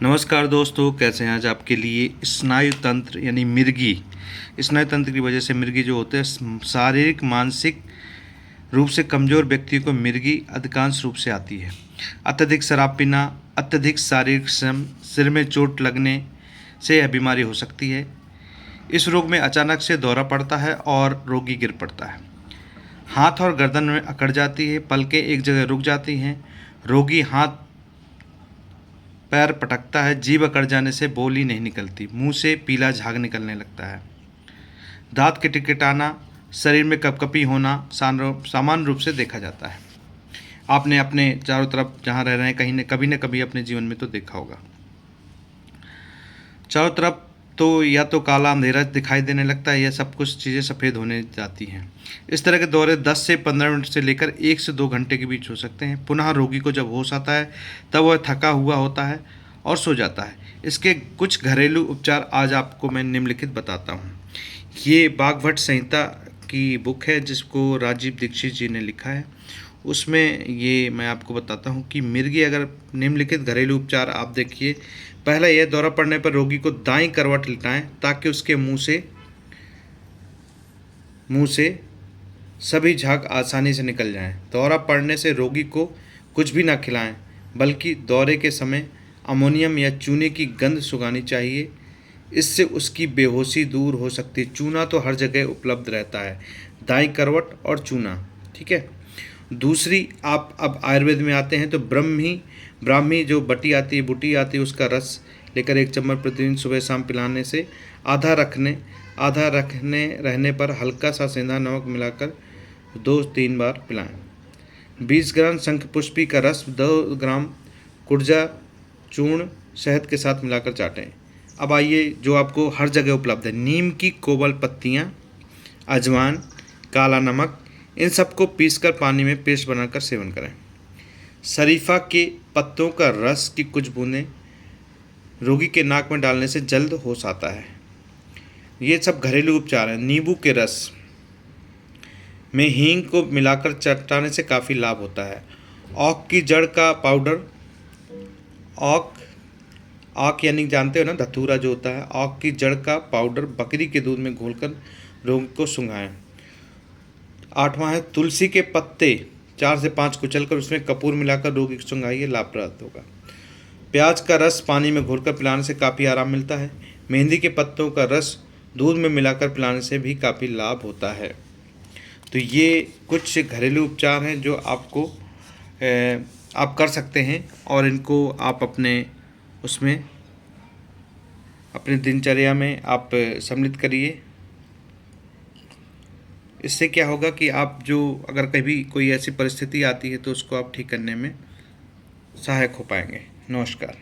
नमस्कार दोस्तों, कैसे हैं? आज आपके लिए स्नायु तंत्र यानी मिर्गी, स्नायु तंत्र की वजह से मिर्गी जो होते हैं शारीरिक मानसिक रूप से कमज़ोर व्यक्तियों को मिर्गी अधिकांश रूप से आती है। अत्यधिक शराब पीना, अत्यधिक शारीरिक श्रम, सिर में चोट लगने से यह बीमारी हो सकती है। इस रोग में अचानक से दौरा पड़ता है और रोगी गिर पड़ता है। हाथ और गर्दन में अकड़ जाती है, पलकें एक जगह रुक जाती हैं, रोगी हाथ पैर पटकता है, जीभ अकड़ जाने से बोली नहीं निकलती, मुंह से पीला झाग निकलने लगता है, दांत किटकिटाना, शरीर में कपकपी होना सामान्य रूप से देखा जाता है। आपने अपने चारों तरफ जहाँ रह रहे हैं कहीं न कभी न कभी अपने जीवन में तो देखा होगा। चारों तरफ तो या तो काला अंधेरा दिखाई देने लगता है या सब कुछ चीज़ें सफ़ेद होने जाती हैं। इस तरह के दौरे 10 से 15 मिनट से लेकर 1 से 2 घंटे के बीच हो सकते हैं। पुनः रोगी को जब होश आता है तब वह थका हुआ होता है और सो जाता है। इसके कुछ घरेलू उपचार आज आपको मैं निम्नलिखित बताता हूँ। ये बागभट्ट संहिता की बुक है जिसको राजीव दीक्षित जी ने लिखा है। उसमें ये मैं आपको बताता हूँ कि मिर्गी अगर निम्नलिखित घरेलू उपचार आप देखिए। पहला, यह दौरा पड़ने पर रोगी को दाईं करवट लिटाएं ताकि उसके मुंह से सभी झाग आसानी से निकल जाएं। दौरा पड़ने से रोगी को कुछ भी ना खिलाएं, बल्कि दौरे के समय अमोनियम या चूने की गंध सुंघानी चाहिए। इससे उसकी बेहोशी दूर हो सकती है। चूना तो हर जगह उपलब्ध रहता है, दाईं करवट और चूना, ठीक है। दूसरी, आप अब आयुर्वेद में आते हैं तो ब्राह्मी जो बटी आती है, बूटी आती है, उसका रस लेकर 1 चम्मच प्रतिदिन सुबह शाम पिलाने से आधा रहने पर हल्का सा सेंधा नमक मिलाकर 2-3 बार पिलाएं। 20 ग्राम शंखपुष्पी का रस 2 ग्राम कुर्जा चूर्ण शहद के साथ मिलाकर चाटें। अब आइए जो आपको हर जगह उपलब्ध है, नीम की कोमल पत्तियाँ, अजवाइन, काला नमक, इन सबको पीसकर पानी में पेस्ट बनाकर सेवन करें। शरीफा के पत्तों का रस की कुछ बूंदें रोगी के नाक में डालने से जल्द होश आता है। ये सब घरेलू उपचार हैं। नींबू के रस में हींग को मिलाकर चटाने से काफ़ी लाभ होता है। औक की जड़ का पाउडर, औक यानी जानते हो ना, धतूरा जो होता है, औक की जड़ का पाउडर बकरी के दूध में घोलकर रोगी को सुंघाएं। 8वां है, तुलसी के पत्ते 4 से 5 कुचलकर उसमें कपूर मिलाकर रोगी को सुंघाइए, लाभप्रद होगा। प्याज का रस पानी में घोलकर पिलाने से काफ़ी आराम मिलता है। मेहंदी के पत्तों का रस दूध में मिलाकर पिलाने से भी काफ़ी लाभ होता है। तो ये कुछ घरेलू उपचार हैं जो आप कर सकते हैं और इनको आप अपने दिनचर्या में आप सम्मिलित करिए। इससे क्या होगा कि आप अगर कभी कोई ऐसी परिस्थिति आती है तो उसको आप ठीक करने में सहायक हो पाएंगे। नमस्कार।